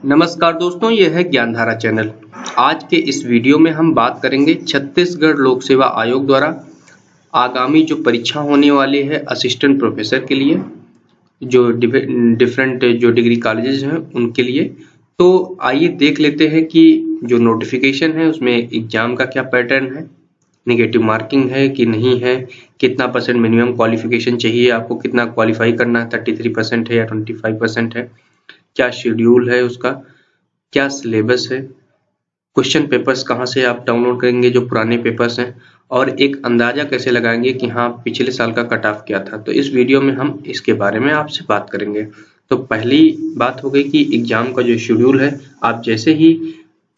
नमस्कार दोस्तों, यह है ज्ञानधारा चैनल। आज के इस वीडियो में हम बात करेंगे छत्तीसगढ़ लोक सेवा आयोग द्वारा आगामी जो परीक्षा होने वाली है असिस्टेंट प्रोफेसर के लिए, जो डिफरेंट जो डिग्री कॉलेजेस हैं उनके लिए। तो आइए देख लेते हैं कि जो नोटिफिकेशन है उसमें एग्जाम का क्या पैटर्न है, नेगेटिव मार्किंग है कि नहीं है, कितना परसेंट मिनिमम क्वालिफिकेशन चाहिए, आपको कितना क्वालिफाई करना है, 33% है या 25% है, क्या शेड्यूल है उसका, क्या सिलेबस है, क्वेश्चन पेपर्स कहाँ से आप डाउनलोड करेंगे जो पुराने पेपर्स हैं, और एक अंदाजा कैसे लगाएंगे कि हाँ पिछले साल का कट ऑफ क्या था। तो इस वीडियो में हम इसके बारे में आपसे बात करेंगे। तो पहली बात हो गई कि एग्जाम का जो शेड्यूल है, आप जैसे ही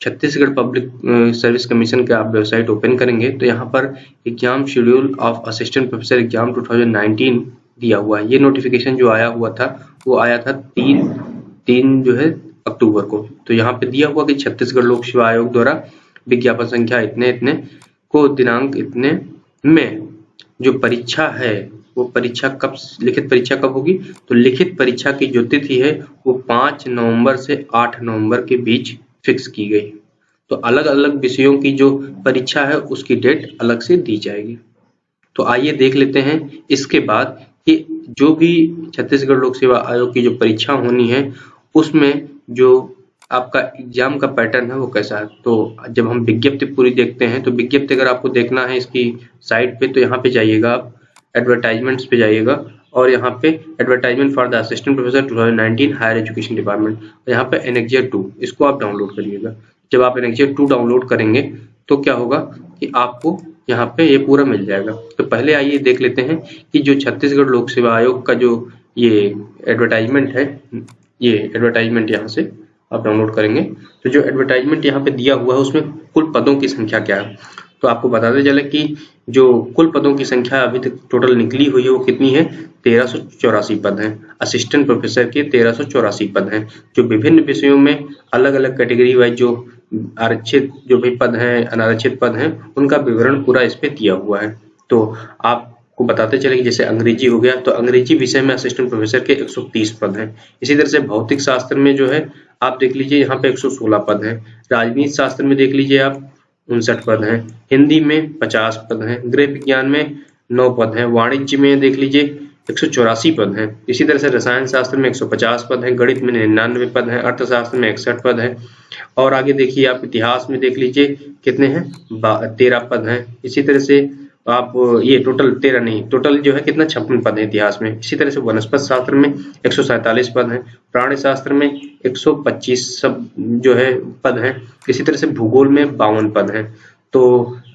छत्तीसगढ़ पब्लिक सर्विस कमीशन का आप वेबसाइट ओपन करेंगे तो यहाँ पर exam schedule of assistant professor exam 2019 दिया हुआ है। ये नोटिफिकेशन जो आया हुआ था वो आया था तीन जो है अक्टूबर को। तो यहाँ पे दिया हुआ कि छत्तीसगढ़ लोक सेवा आयोग द्वारा विज्ञापन संख्या इतने इतने को दिनांक इतने में जो परीक्षा है वो परीक्षा कब, लिखित परीक्षा कब होगी, तो लिखित परीक्षा की जो तिथि है वो 5 नवंबर से 8 नवंबर के बीच फिक्स की गई। तो अलग अलग विषयों की जो परीक्षा है उसकी डेट अलग से दी जाएगी। तो आइए देख लेते हैं इसके बाद कि जो भी छत्तीसगढ़ लोक सेवा आयोग की जो परीक्षा होनी है उसमें जो आपका एग्जाम का पैटर्न है वो कैसा है। तो जब हम विज्ञप्ति पूरी देखते हैं तो विज्ञप्ति अगर आपको देखना है इसकी साइट पे तो यहाँ पे जाइएगा, आप एडवर्टाइजमेंट्स पे जाइएगा और यहाँ पे advertisement for the assistant professor 2019 higher education department, यहाँ पे एनेक्जर 2 इसको आप डाउनलोड करिएगा। जब आप एनेक्जर 2 डाउनलोड करेंगे तो क्या होगा कि आपको यहाँ पे ये पूरा मिल जाएगा। तो पहले आइए देख लेते हैं कि जो छत्तीसगढ़ लोक सेवा आयोग का जो ये एडवर्टाइजमेंट है, ये एडवर्टाइजमेंट यहाँ से आप डाउनलोड करेंगे तो जो एडवर्टाइजमेंट यहाँ पे दिया हुआ है उसमें कुल पदों की संख्या क्या है। तो आपको बताते चले कि जो कुल पदों की संख्या अभी तक टोटल निकली हुई है वो कितनी है, 1384 पद हैं। असिस्टेंट प्रोफेसर के 1384 पद हैं जो विभिन्न विषयों में अलग अलग कैटेगरी वाइज जो आरक्षित जो भी पद हैं, अनारक्षित पद हैं, उनका विवरण पूरा इस पे दिया हुआ है। तो आपको बताते चले कि जैसे अंग्रेजी हो गया तो अंग्रेजी विषय में असिस्टेंट प्रोफेसर के 130 पद हैं। इसी तरह से भौतिक शास्त्र में जो है आप देख लीजिए यहाँ पे 116 पद हैं। राजनीति शास्त्र में देख लीजिए आप 59 पद हैं। हिंदी में 50 पद हैं। गृह विज्ञान में 9 पद हैं। वाणिज्य में देख लीजिए 184 पद हैं। इसी तरह से रसायन शास्त्र में 150 पद हैं। गणित में 99 पद हैं। अर्थशास्त्र में 61 पद हैं। और आगे देखिए आप इतिहास में देख लीजिए कितने हैं, 13 पद हैं। इसी तरह से आप ये टोटल 13 नहीं, टोटल जो है कितना 56 पद है इतिहास में। इसी तरह से वनस्पति शास्त्र में 147 पद हैं। प्राणी शास्त्र में 125 सब जो है पद हैं। इसी तरह से भूगोल में 52 पद हैं। तो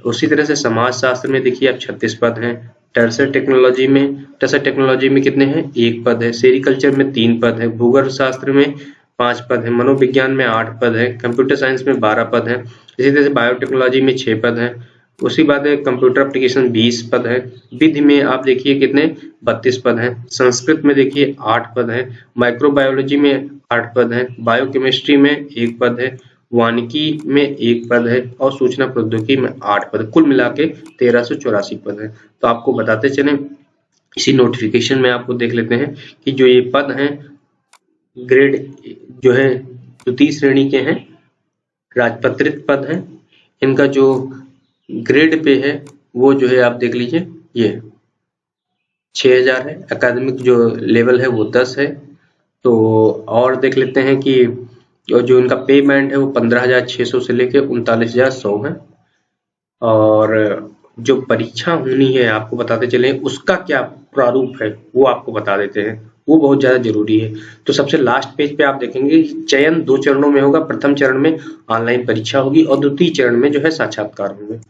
उसी तरह से समाज शास्त्र में देखिए आप 36 पद हैं। टर्सर टेक्नोलॉजी में कितने हैं, 1 पद है। सेरिकल्चर में 3 पद है। भूगर्भ शास्त्र में 5 पद है। मनोविज्ञान में 8 पद है। कंप्यूटर साइंस में 12 पद है। इसी तरह से बायोटेक्नोलॉजी में 6 पद है। उसी बात है कंप्यूटर एप्लीकेशन 20 पद है। विधि में आप देखिए कितने 32 पद हैं। संस्कृत में देखिए 8 पद है। माइक्रोबायोलॉजी में 8 पद है। बायोकेमिस्ट्री में 1 पद है। वानिकी में 1 पद है और सूचना प्रौद्योगिकी में 8 पद है। कुल मिला के 1384 पद है। तो आपको बताते चले इसी नोटिफिकेशन में आपको देख लेते हैं कि जो ये पद हैं ग्रेड जो है द्वितीय श्रेणी के हैं, राजपत्रित पद हैं। इनका जो ग्रेड पे है वो जो है आप देख लीजिए ये 6000 है। एकेडमिक जो लेवल है वो 10 है। तो और देख लेते हैं कि जो इनका पे बैंड है वो 15,600 से लेके 39,100 है। और जो परीक्षा होनी है आपको बताते चले उसका क्या प्रारूप है वो आपको बता देते हैं, वो बहुत ज्यादा जरूरी है। तो सबसे लास्ट पेज पे आप देखेंगे चयन 2 चरणों में होगा। प्रथम चरण में ऑनलाइन परीक्षा होगी और द्वितीय चरण में जो है साक्षात्कार होंगे।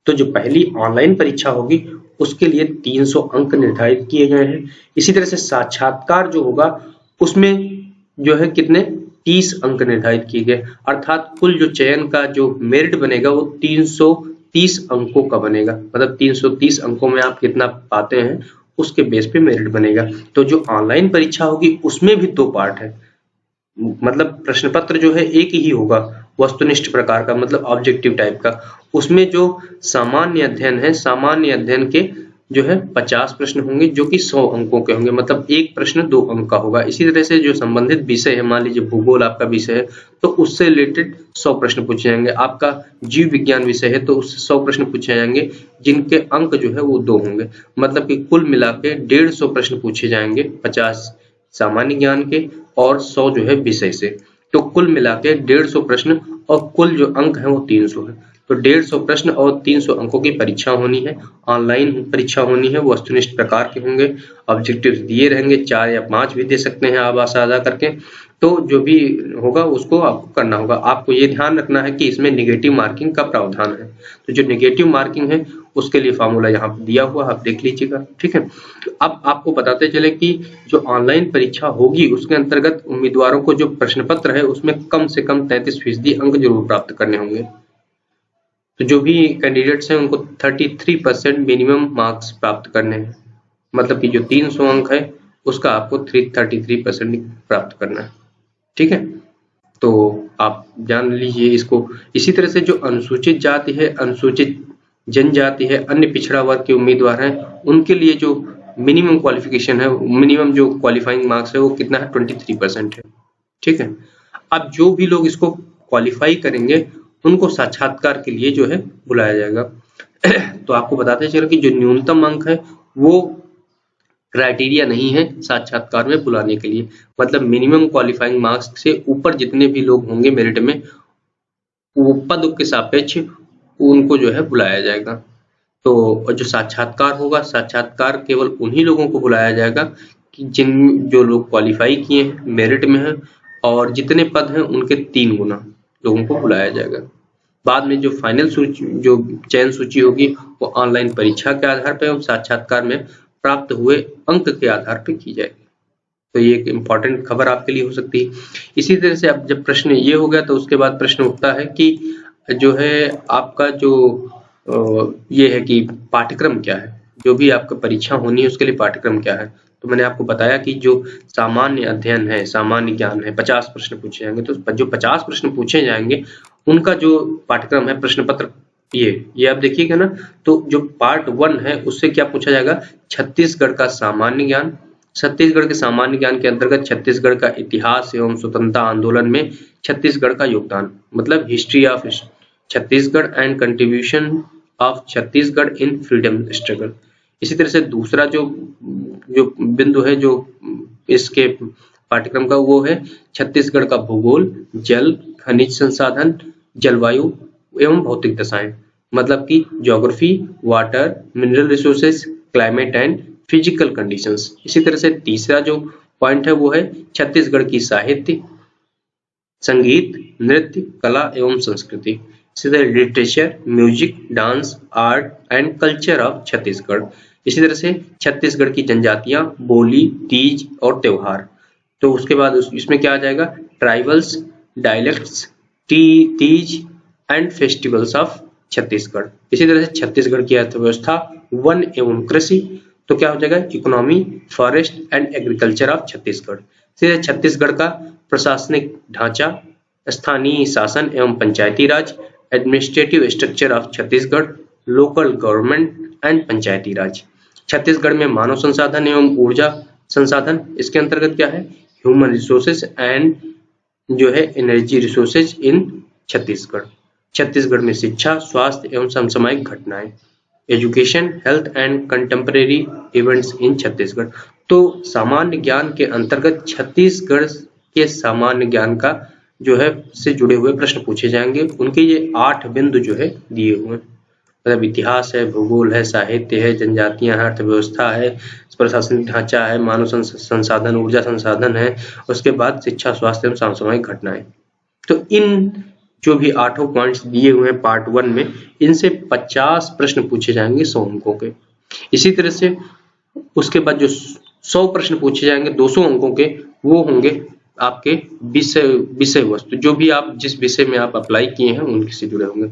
तो जो पहली ऑनलाइन परीक्षा होगी उसके लिए 300 अंक निर्धारित किए गए हैं। इसी तरह से साक्षात्कार जो होगा उसमें जो है कितने 30 अंक निर्धारित किए गए, अर्थात कुल जो चयन का जो मेरिट बनेगा वो 330 अंकों का बनेगा। मतलब 330 अंकों में आप कितना पाते हैं उसके बेस पे मेरिट बनेगा। तो जो ऑनलाइन परीक्षा होगी उसमें भी 2 पार्ट है। मतलब प्रश्न पत्र जो है एक ही होगा, वस्तुनिष्ठ प्रकार का, मतलब ऑब्जेक्टिव टाइप का। उसमें जो सामान्य अध्ययन है, सामान्य अध्ययन के जो है 50 प्रश्न होंगे जो कि 100 अंकों के होंगे, मतलब एक प्रश्न 2 अंक का होगा। इसी तरह से जो संबंधित विषय है, मान लीजिए भूगोल आपका विषय है तो उससे रिलेटेड 100 प्रश्न पूछे जाएंगे। आपका जीव विज्ञान विषय है तो उससे 100 प्रश्न पूछे जाएंगे जिनके अंक जो है वो 2 होंगे, मतलब कि कुल मिला के 150 प्रश्न पूछे जाएंगे, 50 सामान्य ज्ञान के और 100 जो है विषय से। तो कुल मिला के 150 प्रश्न और कुल जो अंक है वो 300 है। तो 150 प्रश्न और 300 अंकों की परीक्षा होनी है, ऑनलाइन परीक्षा होनी है, वस्तुनिष्ठ प्रकार के होंगे, ऑब्जेक्टिव्स दिए रहेंगे, 4 या 5 भी दे सकते हैं आप आधा करके। तो जो भी होगा उसको आपको करना होगा। आपको ये ध्यान रखना है कि इसमें नेगेटिव मार्किंग का प्रावधान है, तो जो नेगेटिव मार्किंग है उसके लिए फार्मूला यहाँ पर दिया हुआ, आप देख लीजिएगा, ठीक है। तो अब आपको बताते चले कि जो ऑनलाइन परीक्षा होगी उसके अंतर्गत उम्मीदवारों को जो प्रश्न पत्र है उसमें कम से कम 33% अंक जरूर प्राप्त करने होंगे। तो जो भी कैंडिडेट्स हैं उनको 33% मिनिमम मार्क्स प्राप्त करने हैं, मतलब कि जो 300 अंक है उसका आपको 33% प्राप्त करना है, ठीक है। तो आप जान लीजिए इसको। इसी तरह से जो अनुसूचित जाति है, अनुसूचित जनजाति है, अन्य पिछड़ा वर्ग के उम्मीदवार हैं, उनके लिए जो मिनिमम क्वालिफिकेशन है, मिनिमम जो क्वालिफाइंग मार्क्स है वो कितना है, 23% है, ठीक है। अब जो भी लोग इसको क्वालिफाई करेंगे उनको साक्षात्कार के लिए जो है बुलाया जाएगा। तो आपको बताते चलो कि जो न्यूनतम अंक है वो क्राइटेरिया नहीं है साक्षात्कार में बुलाने के लिए, मतलब मिनिमम क्वालिफाइंग मार्क्स से ऊपर जितने भी लोग होंगे मेरिट में वो पद के सापेक्ष उनको जो है बुलाया जाएगा। तो जो साक्षात्कार होगा, साक्षात्कार केवल उन्हीं लोगों को बुलाया जाएगा कि जो लोग क्वालिफाई किए हैं, मेरिट में हैं और जितने पद हैं उनके 3 गुना लोगों को बुलाया जाएगा। बाद में जो फाइनल सूची, जो चयन सूची होगी वो ऑनलाइन परीक्षा के आधार पर और साक्षात्कार में प्राप्त हुए अंक के आधार पर की जाएगी। तो ये एक इम्पॉर्टेंट खबर आपके लिए हो सकती है। इसी तरह से अब जब प्रश्न ये हो गया तो उसके बाद प्रश्न उठता है कि जो है आपका जो ये है कि पाठ्यक्रम क्या है, जो भी आपका परीक्षा होनी है उसके लिए पाठ्यक्रम क्या है। तो मैंने आपको बताया कि जो सामान्य अध्ययन है, सामान्य ज्ञान है, 50 प्रश्न पूछे जाएंगे। तो जो 50 प्रश्न पूछे जाएंगे उनका जो पाठ्यक्रम है, प्रश्न पत्र ये आप देखिएगा ना। तो जो पार्ट 1 है उससे क्या पूछा जाएगा, छत्तीसगढ़ का सामान्य ज्ञान। छत्तीसगढ़ के सामान्य ज्ञान के अंतर्गत छत्तीसगढ़ का इतिहास एवं स्वतंत्रता आंदोलन में छत्तीसगढ़ का योगदान, मतलब history of Chhattisgarh and contribution of Chhattisgarh in freedom struggle. इसी तरह से दूसरा जो बिंदु है जो इसके पाठ्यक्रम का वो है छत्तीसगढ़ का भूगोल, जल, खनिज संसाधन, जलवायु एवं भौतिक दशाएं, मतलब कि geography, water, mineral resources, climate and physical conditions. इसी तरह से तीसरा जो पॉइंट है वो है छत्तीसगढ़ की साहित्य, संगीत, नृत्य, कला एवं संस्कृति। इसी तरह literature, music, dance, art and culture of Chhattisgarh. इसी तरह से छत्तीसगढ़ की जनजातियां, बोली, तीज और त्योहार। तो उसके बाद इसमें क्या आ जाएगा, tribals, dialects, Teej and festivals of Chhattisgarh. इसी तरह से छत्तीसगढ़ की अर्थव्यवस्था, वन एवं कृषि। तो क्या हो जाएगा, economy, forest and agriculture of Chhattisgarh. इसी छत्तीसगढ़ का प्रशासनिक ढांचा, स्थानीय शासन एवं पंचायती राज, administrative structure of Chhattisgarh, local government and panchayati raj. Chhattisgarh में मानव संसाधन एवं ऊर्जा संसाधन, इसके अंतर्गत क्या है, ह्यूमन रिसोर्सेज एंड जो है energy resources in Chhattisgarh. Chhattisgarh में शिक्षा, स्वास्थ्य एवं समसामयिक घटनाएं, education, health and contemporary events in Chhattisgarh. तो सामान्य ज्ञान के अंतर्गत छत्तीसगढ़ के सामान्य ज्ञान का जो है से जुड़े हुए प्रश्न पूछे जाएंगे। उनके ये 8 बिंदु जो है दिए हुए, मतलब इतिहास है, भूगोल है, साहित्य है, जनजातियां है, अर्थव्यवस्था है, प्रशासनिक ढांचा है, मानव संसाधन, ऊर्जा संसाधन है, उसके बाद शिक्षा, स्वास्थ्य एवं समसामयिक घटनाएं। तो इन जो भी 8 पॉइंट्स दिए हुए हैं पार्ट 1 में, इनसे 50 प्रश्न पूछे जाएंगे 100 अंकों के। इसी तरह से उसके बाद जो 100 प्रश्न पूछे जाएंगे 200 अंकों के, वो होंगे आपके विषय वस्तु, जो भी आप जिस विषय में आप अप्लाई किए हैं उनके से जुड़े होंगे।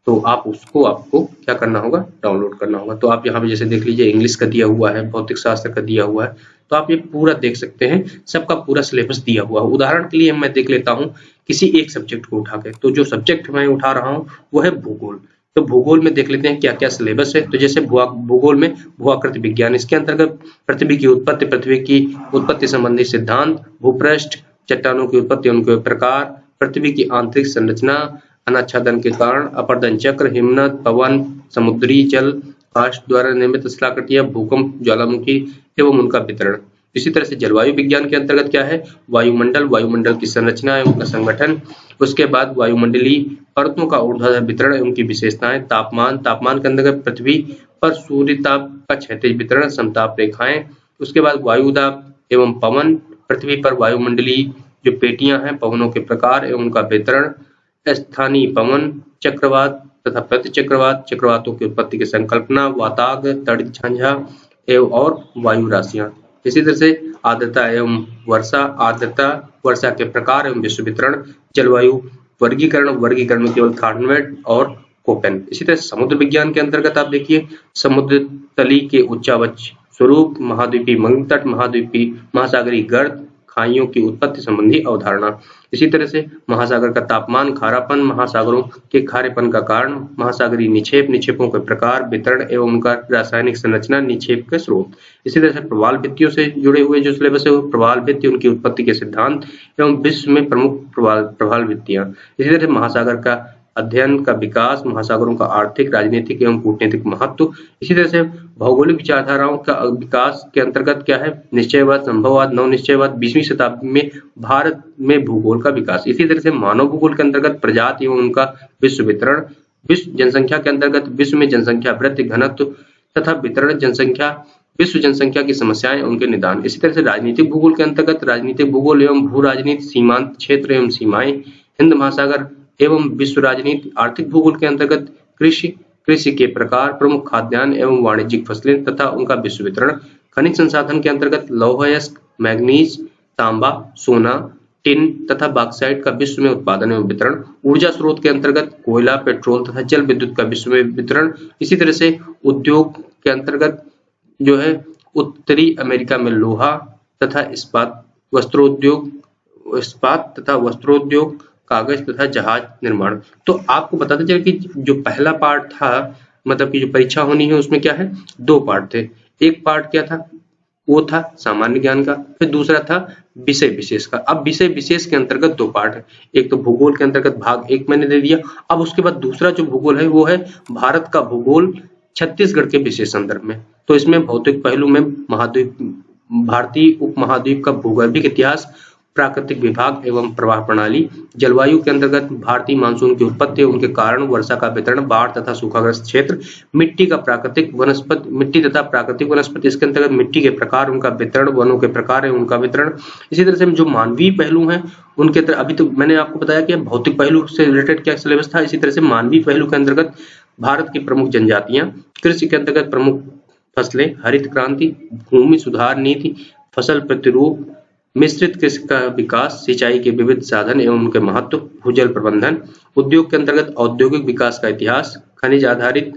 तो आपको क्या करना होगा, डाउनलोड करना होगा। तो आप यहाँ पे जैसे देख लीजिए, इंग्लिश का दिया हुआ है, भौतिक शास्त्र का दिया हुआ है, तो आप ये पूरा देख सकते हैं, सबका पूरा सिलेबस दिया हुआ है। उदाहरण के लिए मैं देख लेता हूँ किसी एक सब्जेक्ट को उठा के, तो जो सब्जेक्ट मैं उठा रहा हूँ वो है भूगोल। तो भूगोल में देख लेते हैं क्या क्या सिलेबस है। तो जैसे भूगोल में भूआकृति विज्ञान, इसके अंतर्गत पृथ्वी की उत्पत्ति, पृथ्वी की उत्पत्ति संबंधी सिद्धांत, भूपृष्ठ, चट्टानों की उत्पत्ति, उनके प्रकार, पृथ्वी की आंतरिक संरचना, अनाच्छादन के कारण, अपरदन चक्र, हिमनद, पवन, समुद्री जल, काष्ठ द्वारा निर्मित स्थलाकृतियां, भूकंप, ज्वालामुखी एवं उनका वितरण। इसी तरह से जलवायु विज्ञान के अंतर्गत क्या है, वायुमंडल, वायुमंडल की संरचना एवं उनका संगठन, उसके बाद वायुमंडलीय परतों का ऊर्ध्वाधर वितरण एवं उनकी विशेषताएं, तापमान, तापमान के अंतर्गत पृथ्वी पर सूर्य ताप का क्षैतिज वितरण, समताप रेखाएं, उसके बाद वायुदाब एवं पवन, पृथ्वी पर वायुमंडलीय जो पेटियां हैं, पवनों के प्रकार एवं उनका वितरण, स्थानीय पवन, चक्रवात तथा प्रतिचक्रवात, चक्रवातों की उत्पत्ति की संकल्पना, वाताग, तड़ झांझा एवं और वायु राशियां। इसी तरह से आर्द्रता एवं वर्षा, आर्द्रता, वर्षा के प्रकार एवं विश्व वितरण, जलवायु वर्गीकरण, वर्गीकरण में केवल थार्नवेट और कोपेन। इसी तरह समुद्र विज्ञान के अंतर्गत आप देखिए समुद्र तली के उच्चावच स्वरूप, महाद्वीपीय मंग तट, महाद्वीपीय महासागरीय गर्त, खाइयों की उत्पत्ति संबंधी अवधारणा। इसी तरह से महासागर का तापमान, खारापन, महासागरों के खारेपन का कारण, महासागरीय निक्षेप, निक्षेपों के प्रकार, वितरण एवं उनका रासायनिक संरचना, निक्षेप के स्रोत। इसी तरह से प्रवाल भित्तियों से जुड़े हुए जो सिलेबस है वो प्रवाल भित्ति, उनकी उत्पत्ति के सिद्धांत एवं विश्व में प्रमुख प्रवाल भित्तियां। इसी तरह से महासागर का अध्ययन का विकास, महासागरों का आर्थिक, राजनीतिक एवं कूटनीतिक महत्व। इसी तरह से भौगोलिक विचारधाराओं का विकास के अंतर्गत क्या है, निश्चयवाद, संभववाद, नव निश्चयवाद, 20वीं शताब्दी में भारत में भूगोल का विकास। इसी तरह से मानव भूगोल के अंतर्गत प्रजाति एवं उनका विश्व वितरण, विश्व जनसंख्या के अंतर्गत विश्व में जनसंख्या वृद्धि, घनत्व तथा वितरण, जनसंख्या, विश्व जनसंख्या की समस्याएं, उनके निदान। इसी तरह से राजनीतिक भूगोल के अंतर्गत राजनीतिक भूगोल एवं भू राजनीति, सीमांत क्षेत्र एवं सीमाएं, हिंद महासागर एवं विश्व राजनीति। आर्थिक भूगोल के अंतर्गत कृषि, कृषि के प्रकार, प्रमुख खाद्यान्न एवं वाणिज्यिक फसलें तथा उनका विश्व वितरण। खनिज संसाधन के अंतर्गत लौह अयस्क, मैग्नीज, तांबा, सोना, टिन तथा बॉक्साइट का विश्व में उत्पादन एवं वितरण। ऊर्जा स्रोत के अंतर्गत कोयला, पेट्रोल तथा जल विद्युत का विश्व में वितरण। इसी तरह से उद्योग के अंतर्गत जो है उत्तरी अमेरिका में लोहा तथा इस्पात, वस्त्रोद्योग, कागज तथा जहाज निर्माण। तो आपको बताते चले कि जो पहला पार्ट था, मतलब कि जो परीक्षा होनी है उसमें क्या है, 2 पार्ट थे। एक पार्ट क्या था, वो था सामान्य ज्ञान का, फिर दूसरा था विषय विशेष का। अब विषय विशेष के अंतर्गत 2 पार्ट है, एक तो भूगोल के अंतर्गत भाग 1 मैंने दे दिया। अब उसके बाद दूसरा जो भूगोल है वो है भारत का भूगोल छत्तीसगढ़ के विशेष संदर्भ में। तो इसमें भौतिक पहलू में महाद्वीप, भारतीय उपमहाद्वीप का भूगर्भिक इतिहास, प्राकृतिक विभाग एवं प्रवाह प्रणाली, जलवायु के अंतर्गत भारतीय मानसून की उत्पत्ति, उनके कारण, वर्षा का वितरण, बाढ़ तथा सूखाग्रस्त क्षेत्र, मिट्टी का प्राकृतिक वनस्पति, मिट्टी तथा प्राकृतिक वनस्पति, इसके अंतर्गत मिट्टी के प्रकार, उनका वितरण, वनों के प्रकार है उनका वितरण। इसी तरह से जो मानवीय पहलू हैं उनके तरह, अभी तो मैंने आपको बताया कि भौतिक पहलू से रिलेटेड क्या सिलेबस था। इसी तरह से मानवीय पहलू के अंतर्गत भारत की प्रमुख जनजातियां, कृषि के अंतर्गत प्रमुख फसलें, हरित क्रांति, भूमि सुधार नीति, फसल प्रतिरूप, मिश्रित कृषि का विकास, सिंचाई के विविध साधन एवं उनके महत्व, भूजल प्रबंधन। उद्योग के अंतर्गत औद्योगिक विकास का इतिहास, खनिज आधारित,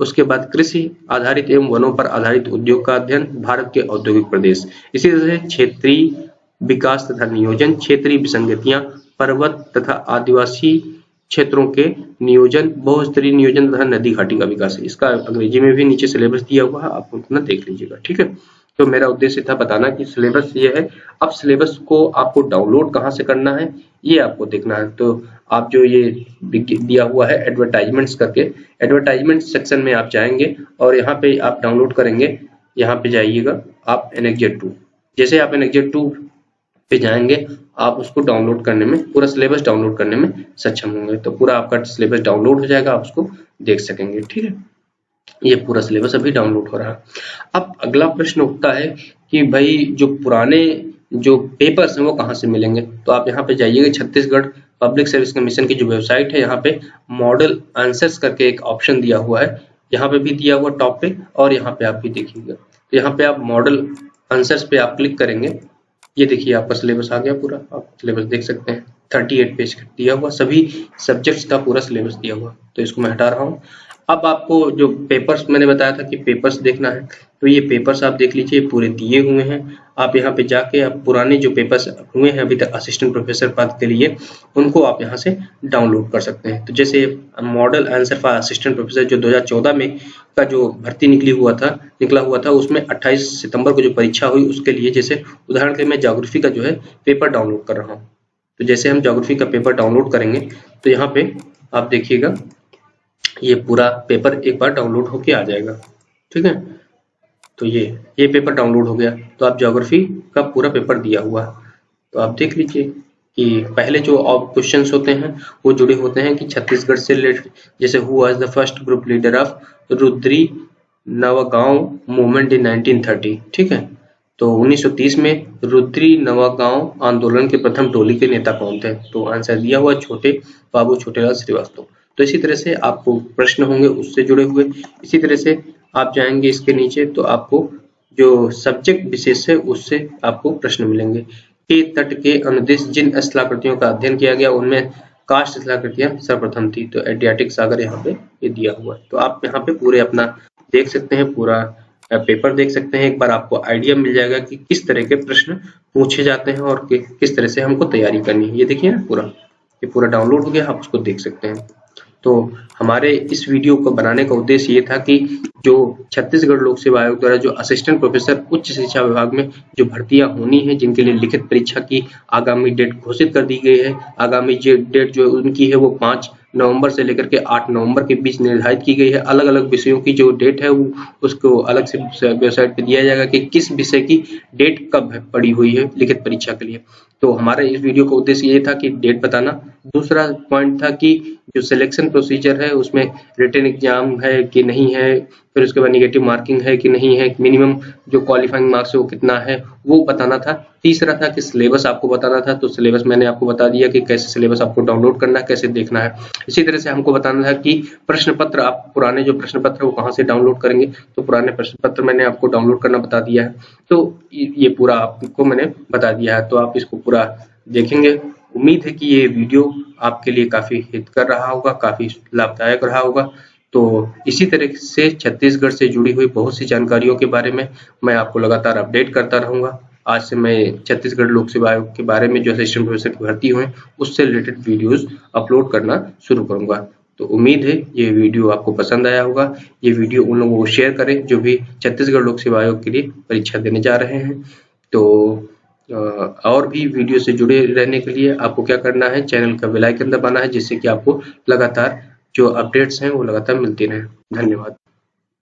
उसके बाद कृषि आधारित एवं वनों पर आधारित उद्योग का अध्ययन, भारत के औद्योगिक प्रदेश। इसी तरह से क्षेत्रीय विकास तथा नियोजन, क्षेत्रीय विसंगतियां, पर्वत तथा आदिवासी क्षेत्रों के नियोजन, बहुस्तरीय नियोजन तथा नदी घाटी का विकास। इसका अंग्रेजी में भी नीचे सिलेबस दिया हुआ है, आप उतना देख लीजिएगा, ठीक है। तो मेरा उद्देश्य था बताना कि सिलेबस ये है। अब सिलेबस को आपको डाउनलोड कहाँ से करना है ये आपको देखना है। तो आप जो ये दिया हुआ है एडवर्टाइजमेंट्स करके, एडवर्टाइजमेंट सेक्शन में आप जाएंगे और यहाँ पे आप डाउनलोड करेंगे, यहाँ पे जाइएगा आप एनेक्जेट 2। जैसे आप एनेक्जेट 2 पे जाएंगे आप उसको डाउनलोड करने में, पूरा सिलेबस डाउनलोड करने में सक्षम होंगे। तो पूरा आपका सिलेबस डाउनलोड हो जाएगा, आप उसको देख सकेंगे, ठीक है। ये पूरा सिलेबस अभी डाउनलोड हो रहा है। अब अगला प्रश्न उठता है कि भाई जो पुराने जो पेपर्स हैं वो कहाँ से मिलेंगे। तो आप यहाँ पे जाइएगा, छत्तीसगढ़ पब्लिक सर्विस कमीशन की जो वेबसाइट है, यहाँ पे मॉडल आंसर्स करके एक ऑप्शन दिया हुआ है, यहाँ पे भी दिया हुआ टॉप पे, और यहाँ पे आप भी देखिएगा। तो यहाँ पे आप मॉडल आंसर्स पे आप क्लिक करेंगे, ये देखिए आपका सिलेबस आ गया पूरा, आप सिलेबस देख सकते हैं। 38 पेज दिया हुआ, सभी सब्जेक्ट्स का पूरा सिलेबस दिया हुआ। तो इसको मैं हटा रहा हूँ। अब आपको जो पेपर्स मैंने बताया था कि पेपर्स देखना है, तो ये पेपर्स आप देख लीजिए पूरे दिए हुए हैं। आप यहाँ पे जाके आप पुराने जो पेपर्स हुए हैं अभी तक असिस्टेंट प्रोफेसर पद के लिए, उनको आप यहाँ से डाउनलोड कर सकते हैं। तो जैसे model answer for assistant professor जो 2014 में का जो भर्ती निकला हुआ था उसमें 28 सितंबर को जो परीक्षा हुई उसके लिए, जैसे उदाहरण के लिए मैं ज्योग्राफी का जो है पेपर डाउनलोड कर रहा हूँ। तो जैसे हम ज्योग्राफी का पेपर डाउनलोड करेंगे तो यहाँ पे आप देखिएगा ये पूरा पेपर एक बार डाउनलोड होके आ जाएगा। ठीक है, तो ये पेपर डाउनलोड हो गया, तो आप ज्योग्राफी का पूरा पेपर दिया हुआ। तो आप देख लीजिए कि पहले जो क्वेश्चंस होते हैं वो जुड़े होते हैं कि छत्तीसगढ़ से रिलेटेड, जैसे who was the first group leader of Rudri Navgaon movement in 1930। ठीक है, तो 1930 में रुद्री नवगांव आंदोलन के प्रथम टोली के नेता कौन थे? तो आंसर दिया हुआ छोटे बाबू छोटेलाल श्रीवास्तव। तो इसी तरह से आपको प्रश्न होंगे उससे जुड़े हुए। इसी तरह से आप जाएंगे इसके नीचे तो आपको जो सब्जेक्ट विशेष है उससे आपको प्रश्न मिलेंगे। के तट के अनुदिश जिन स्थलाकृतियों का अध्ययन किया गया उनमें कास्ट स्थलाकृतियां सर्वप्रथम थी। तो एड्रियाटिक सागर यहाँ पे ये दिया हुआ है। तो आप यहाँ पे पूरे अपना देख सकते हैं, पूरा पेपर देख सकते हैं। एक बार आपको आइडिया मिल जाएगा कि किस तरह के प्रश्न पूछे जाते हैं और किस तरह से हमको तैयारी करनी है। ये देखिए ना ये पूरा डाउनलोड हो गया, आप उसको देख सकते हैं। तो हमारे इस वीडियो को बनाने का उद्देश्य ये था कि जो छत्तीसगढ़ लोक सेवा आयोग द्वारा जो असिस्टेंट प्रोफेसर उच्च शिक्षा विभाग में जो भर्तियां होनी है, जिनके लिए लिखित परीक्षा की आगामी डेट घोषित कर दी गई है। आगामी डेट जो उनकी है वो 5 नवंबर से लेकर के 8 नवंबर के बीच निर्धारित की गई है। अलग अलग विषयों की जो डेट है वो उसको अलग से वेबसाइट पे दिया जाएगा कि किस विषय की डेट कब पड़ी हुई है लिखित परीक्षा के लिए। तो हमारे इस वीडियो का उद्देश्य ये था कि डेट बताना। दूसरा पॉइंट था कि जो सिलेक्शन प्रोसीजर है उसमें रिटन एग्जाम है कि नहीं है, फिर उसके बाद नेगेटिव मार्किंग है कि नहीं है, मिनिमम जो क्वालिफाइंग मार्क्स है वो कितना है वो बताना था। तीसरा था कि सिलेबस आपको बताना था। तो सिलेबस मैंने आपको बता दिया कि कैसे सिलेबस आपको डाउनलोड करना है, कैसे देखना है। इसी तरह से हमको बताना था कि प्रश्न पत्र, आप पुराने जो प्रश्न पत्र है वो कहाँ से डाउनलोड करेंगे। तो पुराने प्रश्न पत्र मैंने आपको डाउनलोड करना बता दिया है। तो ये पूरा आपको मैंने बता दिया है, तो आप इसको पूरा देखेंगे। उम्मीद है कि ये वीडियो आपके लिए काफी हित कर रहा होगा, काफी लाभदायक रहा होगा। तो इसी तरह से छत्तीसगढ़ से जुड़ी हुई बहुत सी जानकारियों के बारे में मैं आपको लगातार अपडेट करता रहूंगा। आज से मैं छत्तीसगढ़ लोक सेवा आयोग के बारे में जो असिस्टेंट प्रोफेसर की भर्ती हुए उससे रिलेटेड वीडियोस अपलोड करना शुरू करूंगा। तो उम्मीद है ये वीडियो आपको पसंद आया होगा। ये वीडियो उन लोगों को शेयर करें जो भी छत्तीसगढ़ लोक सेवा आयोग के लिए परीक्षा देने जा रहे हैं। तो और भी वीडियो से जुड़े रहने के लिए आपको क्या करना है, चैनल का बेल आइकन दबाना है, जिससे कि आपको लगातार जो अपडेट्स हैं वो लगातार मिलती रहें। धन्यवाद।